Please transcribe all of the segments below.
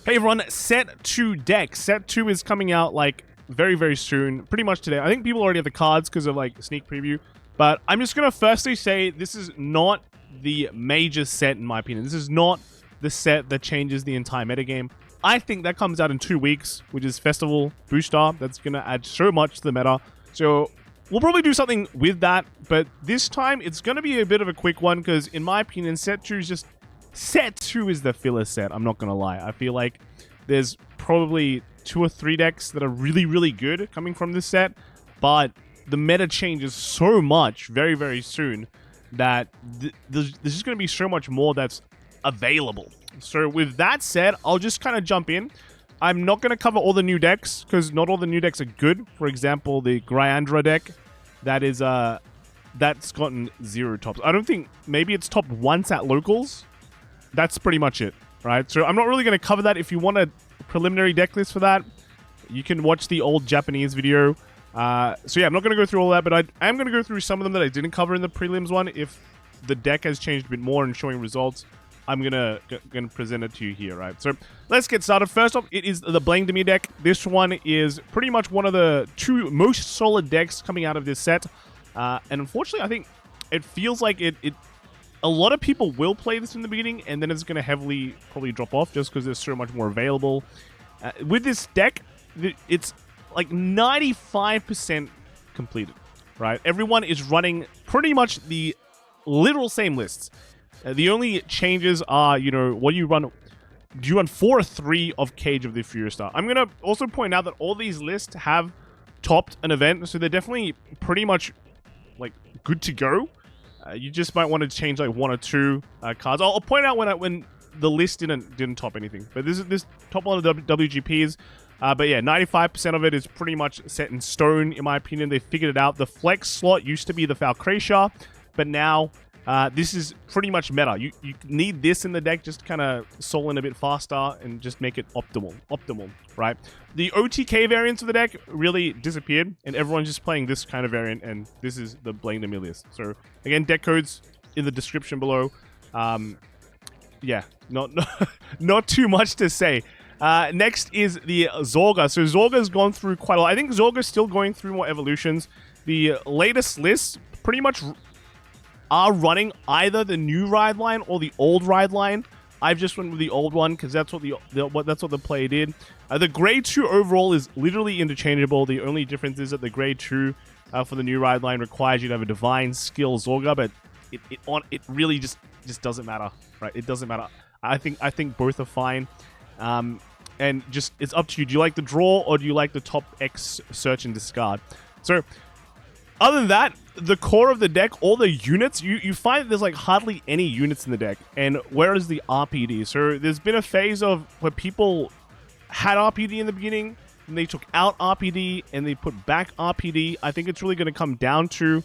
Hey everyone, Set 2 deck. Set 2 is coming out like very, very soon. Pretty much today. I think people already have the cards because of like sneak preview. But I'm just going to firstly say this is not the major set in my opinion. This is not the set that changes the entire metagame. I think that comes out in 2 weeks, which is Festival Booster. That's going to add so much to the meta. So we'll probably do something with that. But this time it's going to be a bit of a quick one because in my opinion, Set 2 is just... Set 2 is the filler set, I'm not going to lie. I feel like there's probably 2 or 3 decks that are really, really good coming from this set, but the meta changes so much very, very soon that there's just going to be so much more that's available. So with that said, I'll just kind of jump in. I'm not going to cover all the new decks because not all the new decks are good. For example, the Gryandra deck, that is, that's gotten 0 tops. I don't think, maybe it's top once at locals. That's pretty much it, right? So I'm not really going to cover that. If you want a preliminary deck list for that, you can watch the old Japanese video. So yeah, I'm not going to go through all that, but I am going to go through some of them that I didn't cover in the prelims one. If the deck has changed a bit more and showing results, I'm going to present it to you here, right? So let's get started. First off, it is the Blank Demi deck. This one is pretty much one of the 2 most solid decks coming out of this set. And unfortunately, I think it feels like a lot of people will play this in the beginning, and then it's going to heavily probably drop off just because there's so much more available. With this deck, it's like 95% completed, right? Everyone is running pretty much the literal same lists. The only changes are, you know, what you run. Do you run 4 or 3 of Cage of the Furious Star? I'm going to also point out that all these lists have topped an event, so they're definitely pretty much like good to go. You just might want to change like 1 or 2 cards. I'll point out when the list didn't top anything. But this top one of the WGPs. But yeah, 95% of it is pretty much set in stone, in my opinion. They figured it out. The flex slot used to be the Falcracia, but now this is pretty much meta. You need this in the deck just to kind of soul in a bit faster and just make it optimal, right? The OTK variants of the deck really disappeared, and everyone's just playing this kind of variant, and this is the Blank Demi list. So again, deck codes in the description below. Yeah, not too much to say. Next is the Zorga. So Zorga's gone through quite a lot. I think Zorga's still going through more evolutions. The latest lists pretty much are running either the new ride line or the old ride line. I've just went with the old one because that's what the play did. The grade 2 overall is literally interchangeable. The only difference is that the grade 2 for the new ride line requires you to have a divine skill Zorga, but it really just doesn't matter, right? It doesn't matter. I think both are fine. And just it's up to you. Do you like the draw or do you like the top X search and discard? So other than that, the core of the deck, all the units, you find that there's like hardly any units in the deck. And where is the RPD? So there's been a phase of where people had RPD in the beginning, and they took out RPD, and they put back RPD. I think it's really going to come down to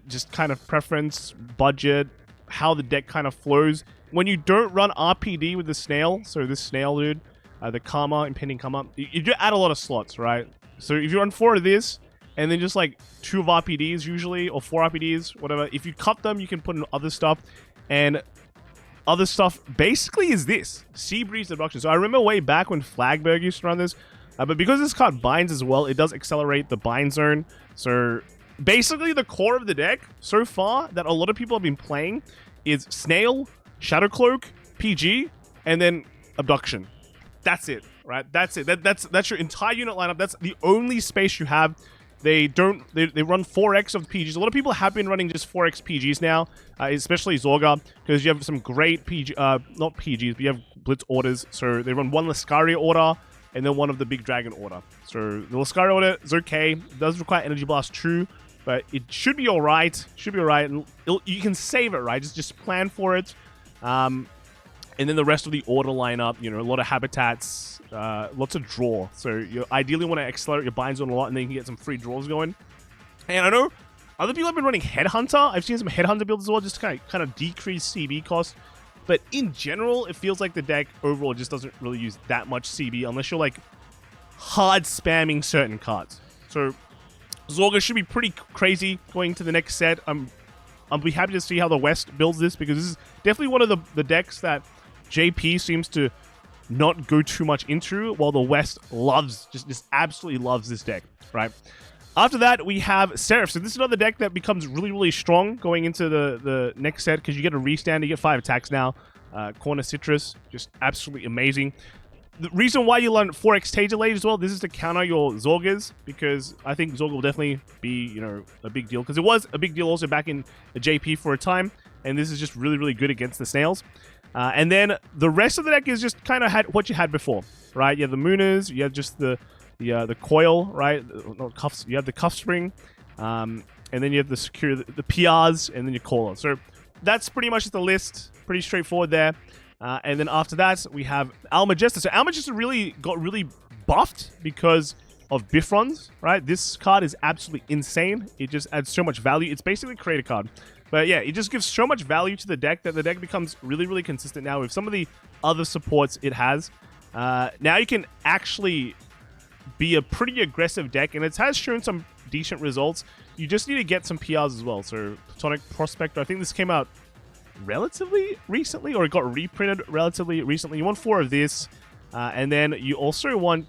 just kind of preference, budget, how the deck kind of flows. When you don't run RPD with the snail, so this snail dude, the Karma, Impending Karma, you do add a lot of slots, right? So if you run 4 of this, and then just like 2 of RPDs usually, or 4 RPDs, whatever. If you cut them, you can put in other stuff. And other stuff basically is this. Sea Breeze Abduction. So I remember way back when Flagberg used to run this. But because this card binds as well, it does accelerate the bind zone. So basically the core of the deck so far that a lot of people have been playing is Snail, Shadow Cloak, PG, and then Abduction. That's it, right? That's it. That's your entire unit lineup. That's the only space you have. They run 4x of PGs. A lot of people have been running just 4x PGs now, especially Zorga, because you have some great PG, not PGs, but you have Blitz orders. So they run 1 Lascaria order and then 1 of the Big Dragon order. So the Lascaria order is okay. It does require Energy Blast true, but it should be alright. Should be alright. And you can save it, right? Just plan for it. And then the rest of the order lineup, you know, a lot of habitats, lots of draw. So you ideally want to accelerate your bind zone a lot, and then you can get some free draws going. And I know other people have been running Headhunter. I've seen some Headhunter builds as well, just to kind of decrease CB cost. But in general, it feels like the deck overall just doesn't really use that much CB unless you're like hard spamming certain cards. So Zorga should be pretty crazy going to the next set. I'll be happy to see how the West builds this, because this is definitely one of the decks that JP seems to not go too much into, while the West loves, just absolutely loves this deck, right? After that, we have Seraph. So this is another deck that becomes really, really strong going into the next set because you get a restand, you get 5 attacks now. Corner Citrus, just absolutely amazing. The reason why you learn 4x Taserblade as well, this is to counter your Zorgas, because I think Zorga will definitely be, you know, a big deal, because it was a big deal also back in the JP for a time, and this is just really, really good against the Snails. And then the rest of the deck is just kind of what you had before, right? You have the Mooners, you have just the Coil, right? Not cuffs, you have the Cuff Spring, and then you have the Secure, the PRs, and then your Caller. So that's pretty much the list, pretty straightforward there. And then after that, we have Almagesta. So Almagesta really got buffed because of Bifrons, right? This card is absolutely insane. It just adds so much value. It's basically a creator card. But yeah, it just gives so much value to the deck that the deck becomes really, really consistent now with some of the other supports it has. Now you can actually be a pretty aggressive deck, and it has shown some decent results. You just need to get some PRs as well. So Platonic Prospector, I think this came out relatively recently, or it got reprinted relatively recently. You want 4 of this, and then you also want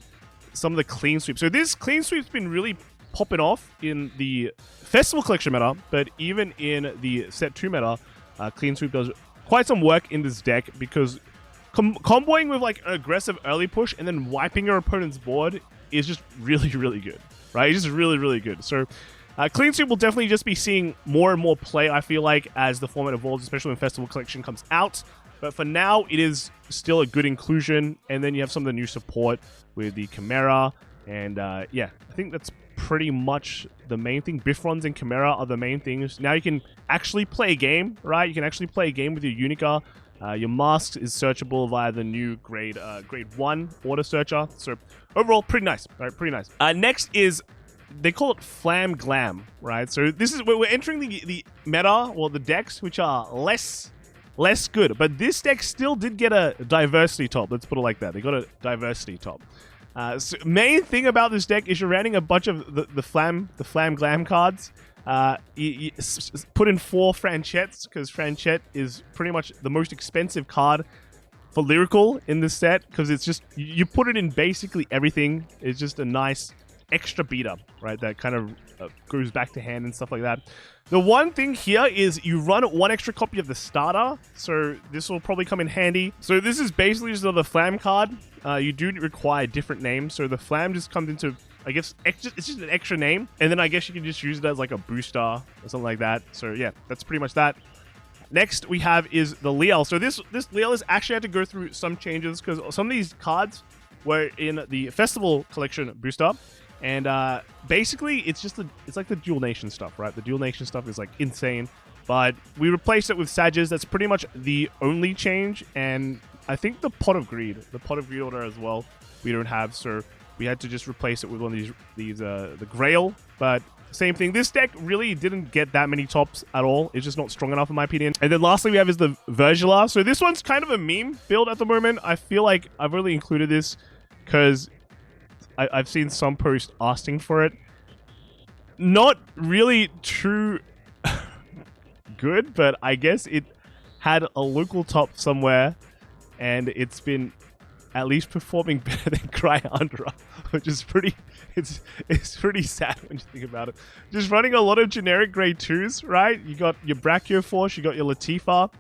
some of the Clean Sweep. So this Clean Sweep's been really popping off in the Festival Collection meta, but even in the Set 2 meta, Clean Sweep does quite some work in this deck, because comboing with like an aggressive early push and then wiping your opponent's board is just really, really good, right? It's just really, really good. So Clean Sweep will definitely just be seeing more and more play, I feel like, as the format evolves, especially when Festival Collection comes out. But for now, it is still a good inclusion. And then you have some of the new support with the Chimera. And yeah, I think that's pretty much the main thing. Bifrons and Chimera are the main things. Now you can actually play a game, right? You can actually play a game with your Unica. Your Mask is searchable via the new grade 1 Auto Searcher. So overall, pretty nice, right? Pretty nice. Next is, they call it Flam Glam, right? So this is where we're entering the meta, or the decks, which are less good. But this deck still did get a diversity top. Let's put it like that. They got a diversity top. So main thing about this deck is you're running a bunch of the Flam Glam cards. You put in 4 Franchettes, because Franchette is pretty much the most expensive card for Lyrical in this set, because it's just, you put it in basically everything. It's just a nice extra beater, right? That kind of goes back to hand and stuff like that. The one thing here is you run 1 extra copy of the starter, so this will probably come in handy. So this is basically just another Flam card. You do require different names, so the Flam just comes into, I guess, it's just an extra name, and then I guess you can just use it as like a booster or something like that. So yeah, that's pretty much that. Next we have is the Liel. So this Liel has actually had to go through some changes, because some of these cards were in the Festival Collection booster. And basically, it's like the Dual Nation stuff, right? The Dual Nation stuff is like insane, but we replaced it with Sages. That's pretty much the only change. And I think the Pot of Greed order as well, we don't have, so we had to just replace it with one of these the Grail. But same thing. This deck really didn't get that many tops at all. It's just not strong enough in my opinion. And then lastly, we have is the Virgila. So this one's kind of a meme build at the moment. I feel like I've really included this because I've seen some posts asking for it. Not really too good, but I guess it had a local top somewhere, and it's been at least performing better than Cryandra, which is pretty, it's pretty sad when you think about it. Just running a lot of generic grade 2s, right? You got your Brachioforce, you got your Latifa,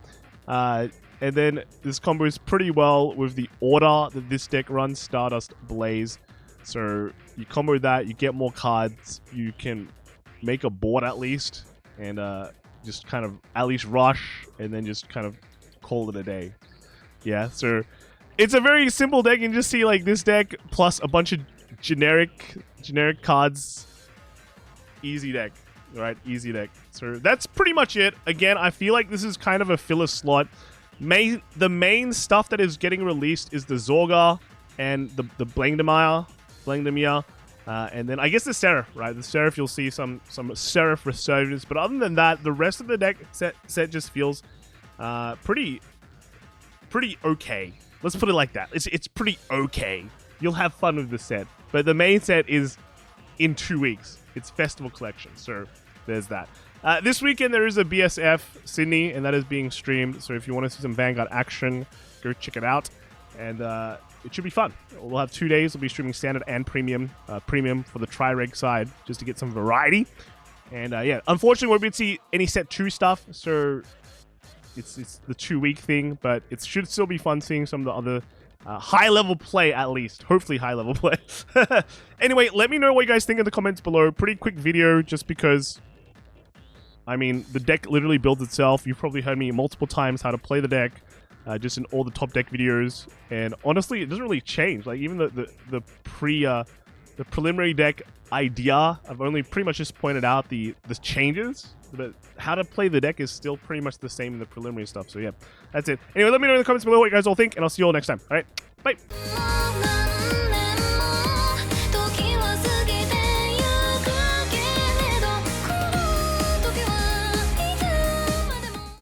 and then this combos pretty well with the order that this deck runs, Stardust Blaze. So you combo that, you get more cards, you can make a board at least, and just kind of at least rush, and then just kind of call it a day. Yeah, so it's a very simple deck. You can just see like this deck plus a bunch of generic cards. Easy deck, right? Easy deck. So that's pretty much it. Again, I feel like this is kind of a filler slot. The main stuff that is getting released is the Zorga and the Blangdemire, and then I guess the Seraph, right? The Seraph, you'll see some Seraph resurgence, but other than that, the rest of the deck set just feels pretty okay. Let's put it like that. It's pretty okay. You'll have fun with the set, but the main set is in 2 weeks. It's Festival Collection, so there's that. This weekend there is a BSF Sydney, and that is being streamed. So if you want to see some Vanguard action, go check it out. and it should be fun. We'll have 2 days. We'll be streaming standard and premium. Premium for the tri-reg side, just to get some variety. And yeah, unfortunately, we won't be able to see any set 2 stuff, so it's the 2-week thing, but it should still be fun seeing some of the other high-level play, at least. Hopefully high-level play. Anyway, let me know what you guys think in the comments below. Pretty quick video, just because, I mean, the deck literally builds itself. You've probably heard me multiple times how to play the deck, just in all the top deck videos. And honestly, it doesn't really change. Like, even the preliminary deck idea, I've only pretty much just pointed out the changes. But how to play the deck is still pretty much the same in the preliminary stuff. So yeah, that's it. Anyway, let me know in the comments below what you guys all think, and I'll see you all next time. All right, bye.